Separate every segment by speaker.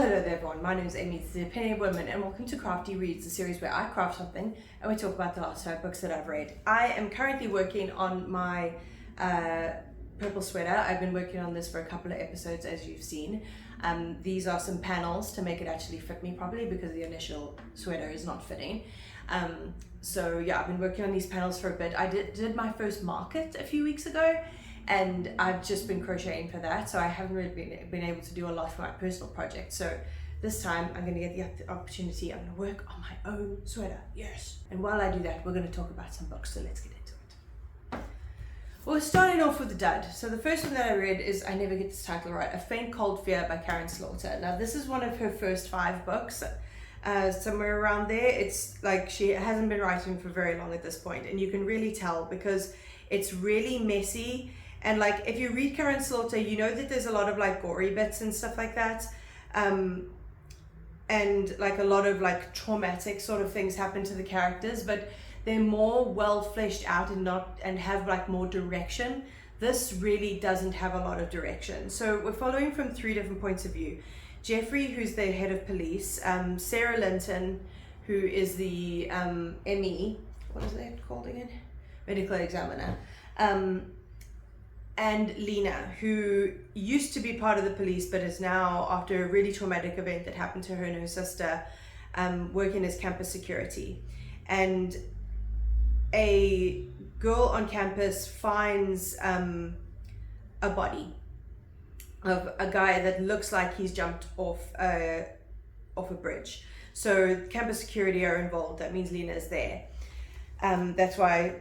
Speaker 1: Well, hello there everyone, my name is Amy, the Opinion Woman, and welcome to Crafty Reads, the series where I craft something and we talk about the last 5 books that I've read. I am currently working on my purple sweater. I've been working on this for a couple of episodes, as you've seen. These are some panels to make it actually fit me properly because the initial sweater is not fitting. So yeah, I've been working on these panels for a bit. I did my first market a few weeks ago, and I've just been crocheting for that, so I haven't really been able to do a lot for my personal project. So this time I'm going to get the opportunity. I'm going to work on my own sweater, yes. And while I do that, we're going to talk about some books, so let's get into it. Well, we're starting off with the dud. So the first one that I read is, I never get this title right, A Faint Cold Fear by Karin. Now this is one of her first 5 books, somewhere around there. It's like she hasn't been writing for very long at this point, and you can really tell because it's really messy. And like, if you read Karin, you know that there's a lot of like gory bits and stuff like that. And like a lot of like traumatic sort of things happen to the characters, but they're more well fleshed out and have like more direction. This really doesn't have a lot of direction. So we're following from 3 different points of view. Jeffrey, who's the head of police, Sarah Linton, who is the ME, what is that called again? Medical examiner. And Lena, who used to be part of the police but is now, after a really traumatic event that happened to her and her sister, working as campus security. And a girl on campus finds a body of a guy that looks like he's jumped off a bridge. So campus security are involved. That means Lena is there. That's why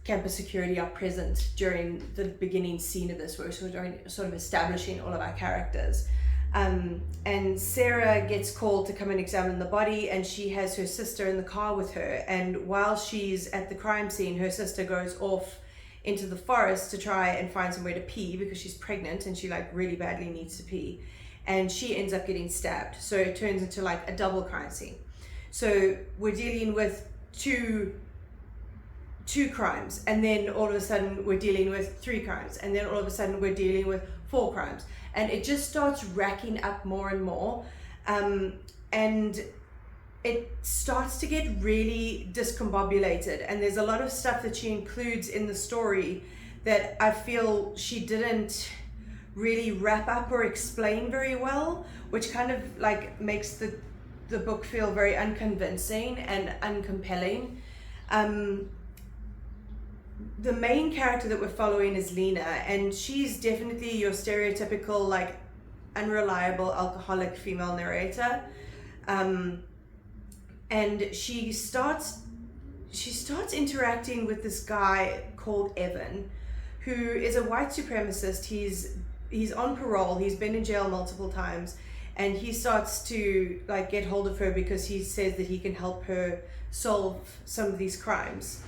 Speaker 1: campus security are present during the beginning scene of this, where we're sort of establishing all of our characters. And Sarah gets called to come and examine the body, and she has her sister in the car with her. And while she's at the crime scene, her sister goes off into the forest to try and find somewhere to pee because she's pregnant and she like really badly needs to pee. And she ends up getting stabbed. So it turns into like a double crime scene. So we're dealing with two crimes, and then all of a sudden we're dealing with 3 crimes, and then all of a sudden we're dealing with 4 crimes, and it just starts racking up more and more, and it starts to get really discombobulated. And there's a lot of stuff that she includes in the story that I feel she didn't really wrap up or explain very well, which kind of like makes the book feel very unconvincing and uncompelling. The main character that we're following is Lena, and she's definitely your stereotypical like unreliable alcoholic female narrator, and she starts interacting with this guy called Evan, who is a white supremacist. He's on parole, he's been in jail multiple times, and he starts to like get hold of her because he says that he can help her solve some of these crimes.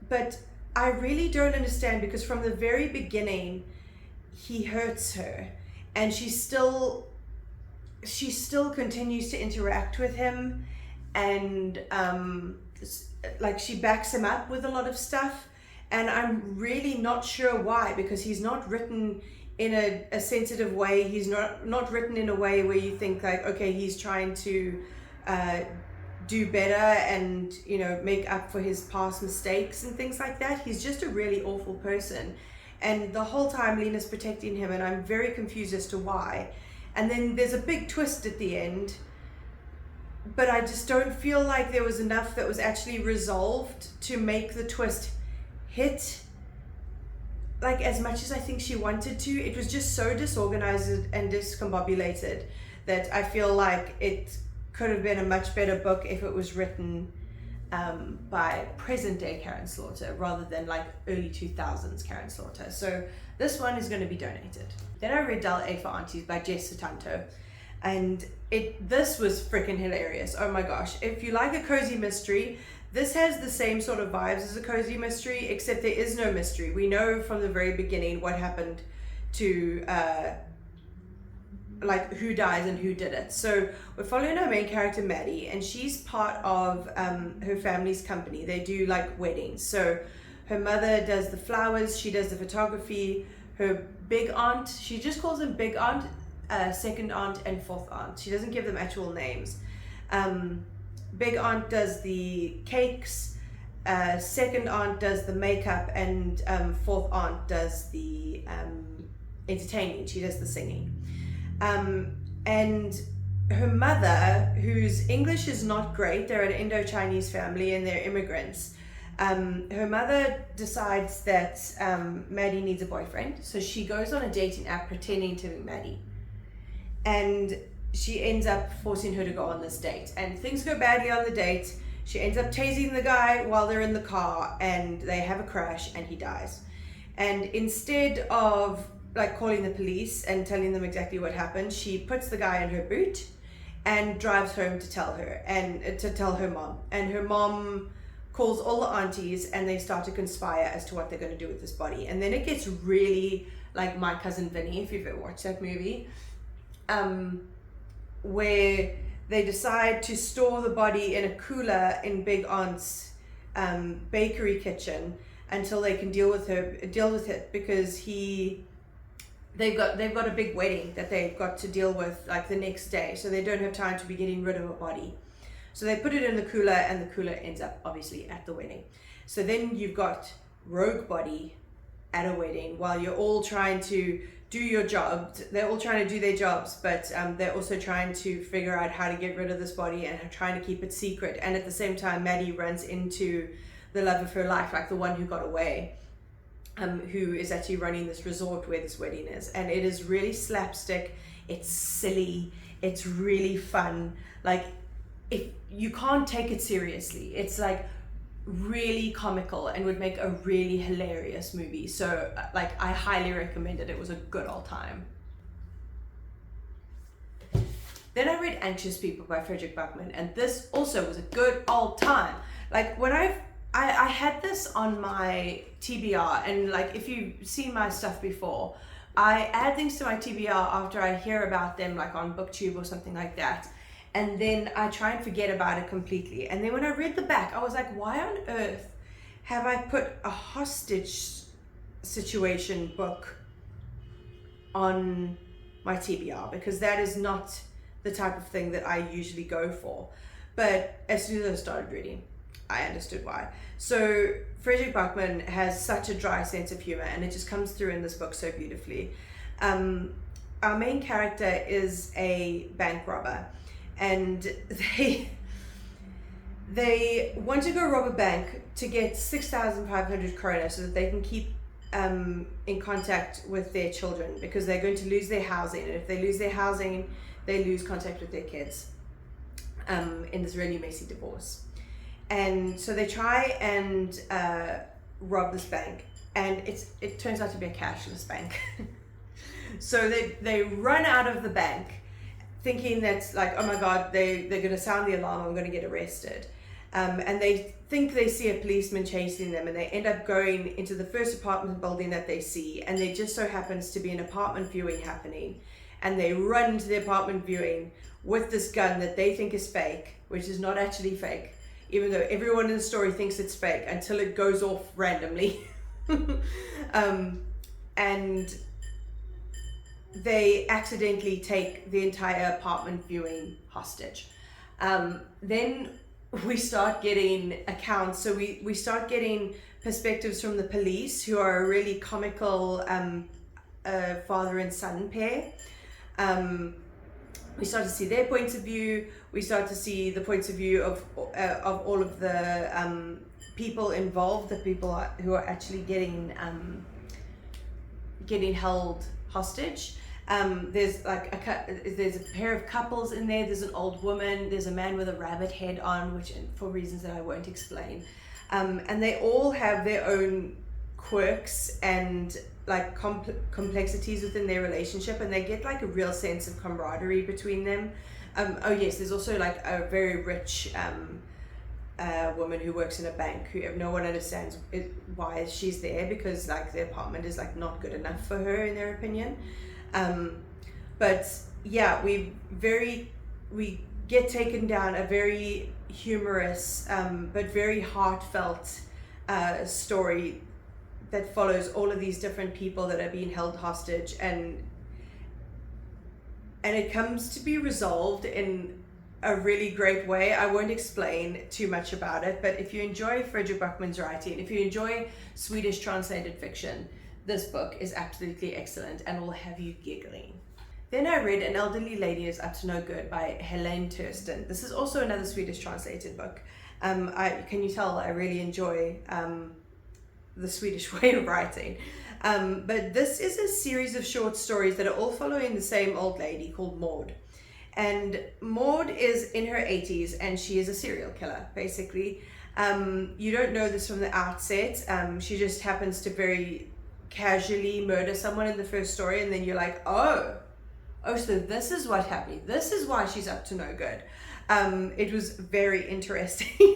Speaker 1: But I really don't understand, because from the very beginning he hurts her, and she still continues to interact with him, and like she backs him up with a lot of stuff, and I'm really not sure why, because he's not written in a sensitive way. He's not written in a way where you think like, okay, he's trying to do better and, you know, make up for his past mistakes and things like that. He's just a really awful person, and the whole time Lena's protecting him, and I'm very confused as to why. And then there's a big twist at the end, but I just don't feel like there was enough that was actually resolved to make the twist hit like as much as I think she wanted to. It was just so disorganized and discombobulated that I feel like it could have been a much better book if it was written by present day Karin Slaughter rather than like early 2000s Karin Slaughter. So this one is going to be donated. Then I read Del A for Aunties by Jeese Sutanto, and this was freaking hilarious. Oh my gosh, if you like a cozy mystery, this has the same sort of vibes as a cozy mystery, except there is no mystery. We know from the very beginning what happened to like who dies and who did it. So we're following our main character Maddie, and she's part of her family's company. They do like weddings. So her mother does the flowers, she does the photography. Her big aunt, she just calls them big aunt, second aunt, and fourth aunt. She doesn't give them actual names. Big aunt does the cakes, second aunt does the makeup, and fourth aunt does the entertaining. She does the singing. And her mother, whose English is not great, they're an Indo-Chinese family and they're immigrants. Her mother decides that Maddie needs a boyfriend, so she goes on a dating app pretending to be Maddie. And she ends up forcing her to go on this date. And things go badly on the date. She ends up tasing the guy while they're in the car, and they have a crash and he dies. And instead of like calling the police and telling them exactly what happened, she puts the guy in her boot and drives home to tell her, and to tell her mom. And her mom calls all the aunties, and they start to conspire as to what they're going to do with this body. And then it gets really like My Cousin Vinny, if you've ever watched that movie, where they decide to store the body in a cooler in Big Aunt's bakery kitchen until they can deal with it, because they've got a big wedding that they've got to deal with like the next day, so they don't have time to be getting rid of a body. So they put it in the cooler, and the cooler ends up obviously at the wedding. So then you've got rogue body at a wedding while you're all trying to do your job. They're all trying to do their jobs, but they're also trying to figure out how to get rid of this body and trying to keep it secret. And at the same time, Maddie runs into the love of her life, like the one who got away, who is actually running this resort where this wedding is. And it is really slapstick, it's silly, it's really fun. Like, if you can't take it seriously, it's like really comical and would make a really hilarious movie. So like, I highly recommend it. It was a good old time. Then I read Anxious People by Fredrik Backman, and this also was a good old time. Like, when I had this on my TBR, and like, if you've seen my stuff before, I add things to my TBR after I hear about them, like on BookTube or something like that. And then I try and forget about it completely. And then when I read the back, I was like, why on earth have I put a hostage situation book on my TBR? Because that is not the type of thing that I usually go for. But as soon as I started reading, I understood why. So Fredrik Backman has such a dry sense of humor, and it just comes through in this book so beautifully. Our main character is a bank robber, and they want to go rob a bank to get 6,500 krona so that they can keep in contact with their children, because they're going to lose their housing, and if they lose their housing, they lose contact with their kids in this really messy divorce. And so they try and rob this bank, and it turns out to be a cashless bank. So they run out of the bank thinking that's like, oh my God, they're going to sound the alarm, I'm going to get arrested. And they think they see a policeman chasing them, and they end up going into the first apartment building that they see, and there just so happens to be an apartment viewing happening. And they run to the apartment viewing with this gun that they think is fake, which is not actually fake, even though everyone in the story thinks it's fake until it goes off randomly. And they accidentally take the entire apartment viewing hostage. Then we start getting accounts. So we start getting perspectives from the police, who are a really comical father and son pair. We start to see their points of view. We start to see the points of view of all of the people involved, the people who are actually getting held hostage. There's like there's a pair of couples in there. There's an old woman. There's a man with a rabbit head on, which for reasons that I won't explain. And they all have their own quirks and like complexities within their relationship, and they get like a real sense of camaraderie between them. Oh yes, there's also like a very rich woman who works in a bank, who no one understands why she's there, because like the apartment is like not good enough for her in their opinion. But yeah, we get taken down a very humorous but very heartfelt story that follows all of these different people that are being held hostage, and and it comes to be resolved in a really great way. I won't explain too much about it, but if you enjoy Fredrik Backman's writing, if you enjoy Swedish translated fiction, this book is absolutely excellent and will have you giggling. Then I read An Elderly Lady is Up to No Good by Helene Tursten. This is also another Swedish translated book. Can you tell I really enjoy the Swedish way of writing? But this is a series of short stories that are all following the same old lady called Maud. And Maud is in her 80s and she is a serial killer, basically. You don't know this from the outset. She just happens to very casually murder someone in the first story, and then you're like, oh, so this is what happened. This is why she's up to no good. It was very interesting.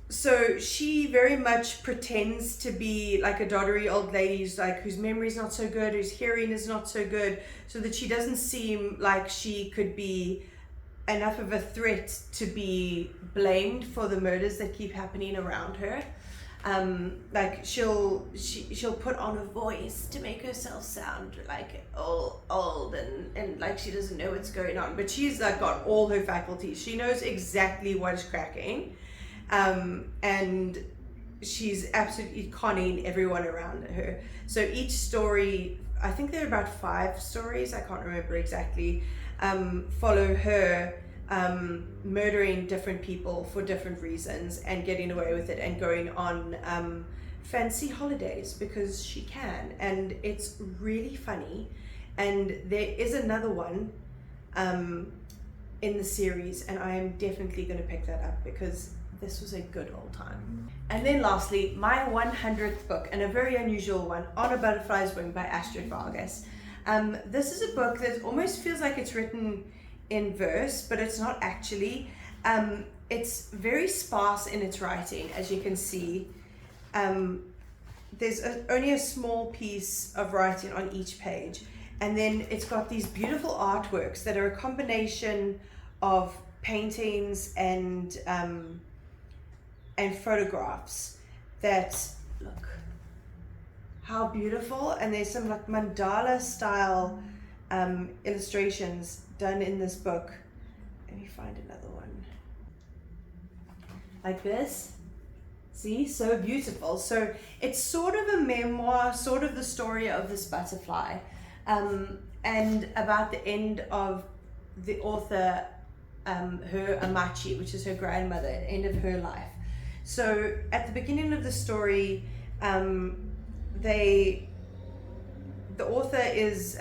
Speaker 1: So she very much pretends to be like a doddery old lady whose memory's not so good, whose hearing is not so good, so that she doesn't seem like she could be enough of a threat to be blamed for the murders that keep happening around her. She'll put on a voice to make herself sound like old and like she doesn't know what's going on, but she's like got all her faculties. She knows exactly what is cracking. And she's absolutely conning everyone around her. So each story, I think there are about 5 stories, I can't remember exactly, follow her murdering different people for different reasons and getting away with it and going on fancy holidays because she can. And it's really funny. And there is another one in the series, and I am definitely going to pick that up because this was a good old time. And then lastly, my 100th book, and a very unusual one, On a Butterfly's Wing by Astrid Vargas. This is a book that almost feels like it's written in verse, but it's not actually. It's very sparse in its writing, as you can see. There's only a small piece of writing on each page. And then it's got these beautiful artworks that are a combination of paintings and photographs that look how beautiful. And there's some like mandala style illustrations done in this book. Let me find another one like this. See, so beautiful. So it's sort of a memoir, sort of the story of this butterfly, and about the end of the author, her Amachi, which is her grandmother, end of her life. So at the beginning of the story, the author is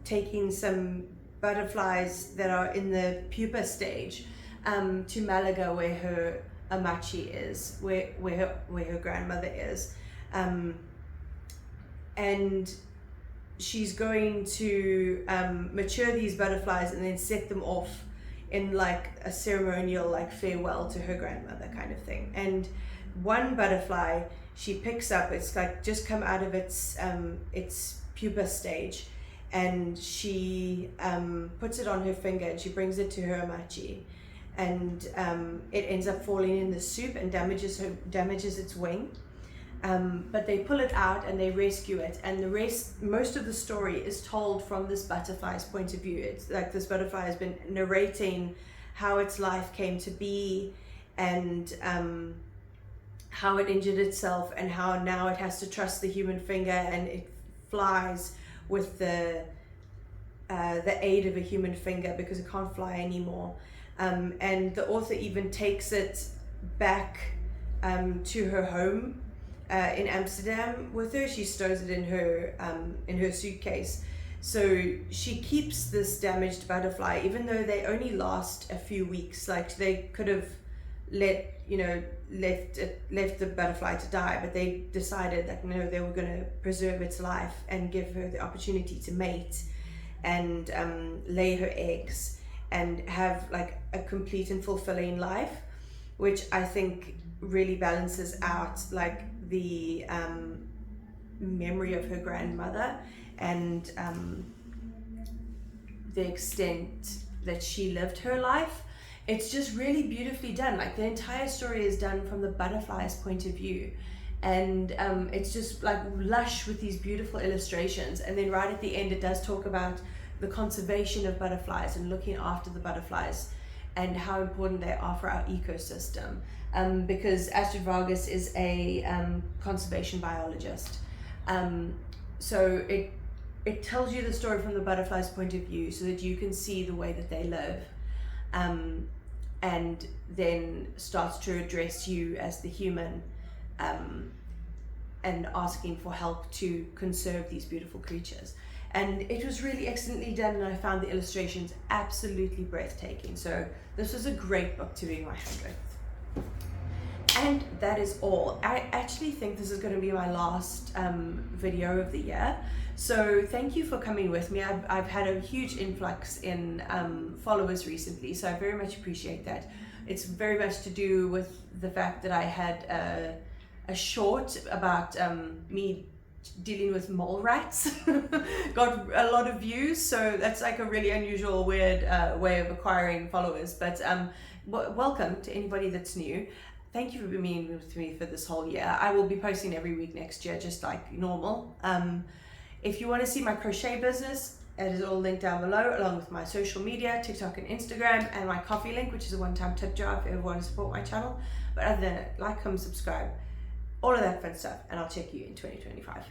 Speaker 1: taking some butterflies that are in the pupa stage to Malaga, where her Amachi is, where her grandmother is, and she's going to mature these butterflies and then set them off in like a ceremonial like farewell to her grandmother kind of thing. And one butterfly she picks up, it's like just come out of its pupa stage, and she puts it on her finger and she brings it to her Amachi, and it ends up falling in the soup and damages its wing. But they pull it out and they rescue it, and the rest, most of the story is told from this butterfly's point of view. It's like this butterfly has been narrating how its life came to be, and how it injured itself, and how now it has to trust the human finger, and it flies with the aid of a human finger because it can't fly anymore. And the author even takes it back to her home in Amsterdam with her. She stows it in her suitcase. So she keeps this damaged butterfly, even though they only last a few weeks. Like they could have left the butterfly to die, but they decided that no, they were going to preserve its life and give her the opportunity to mate and lay her eggs and have like a complete and fulfilling life, which I think really balances out like the memory of her grandmother and the extent that she lived her life. It's just really beautifully done. Like the entire story is done from the butterfly's point of view, and it's just like lush with these beautiful illustrations. And then right at the end it does talk about the conservation of butterflies and looking after the butterflies and how important they are for our ecosystem. Because Astrid Vargas is a conservation biologist. So it tells you the story from the butterfly's point of view so that you can see the way that they live, and then starts to address you as the human, and asking for help to conserve these beautiful creatures. And it was really excellently done, and I found the illustrations absolutely breathtaking. So this was a great book to be my 100th. And that is all. I actually think this is going to be my last video of the year. So thank you for coming with me. I've had a huge influx in followers recently, so I very much appreciate that. It's very much to do with the fact that I had a short about me dealing with mole rats. Got a lot of views, so that's like a really unusual, weird way of acquiring followers. But welcome to anybody that's new. Thank you for being with me for this whole year. I will be posting every week next year, just like normal. If you want to see my crochet business, it is all linked down below, along with my social media, TikTok and Instagram, and my Kofi link, which is a one-time tip jar if you ever want to support my channel. But other than that, like, comment, subscribe, all of that fun stuff, and I'll check you in 2025.